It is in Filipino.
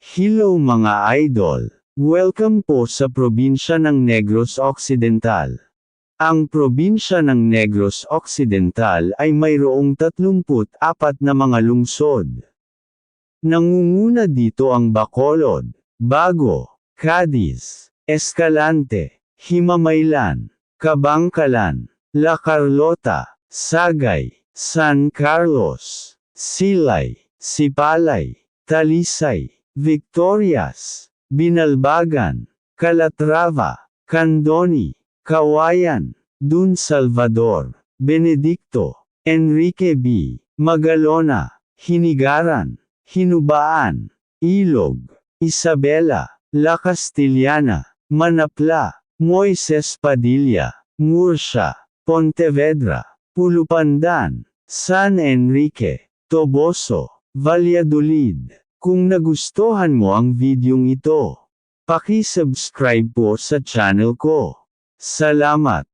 Hello mga idol! Welcome po sa probinsya ng Negros Occidental. Ang probinsya ng Negros Occidental ay mayroong 34 na mga lungsod. Nangunguna dito ang Bacolod, Bago, Cadiz, Escalante, Himamaylan, Kabangkalan, La Carlota, Sagay, San Carlos, Silay, Sipalay, Talisay, Victorias, Binalbagan, Calatrava, Candoni, Kawayan, Dun Salvador, Benedicto, Enrique B., Magalona, Hinigaran, Hinubaan, Ilog, Isabela, La Castillana, Manapla, Moises Padilla, Murcia, Pontevedra, Pulupandan, San Enrique, Toboso, Valladolid. Kung nagustuhan mo ang videong ito, paki-subscribe po sa channel ko. Salamat!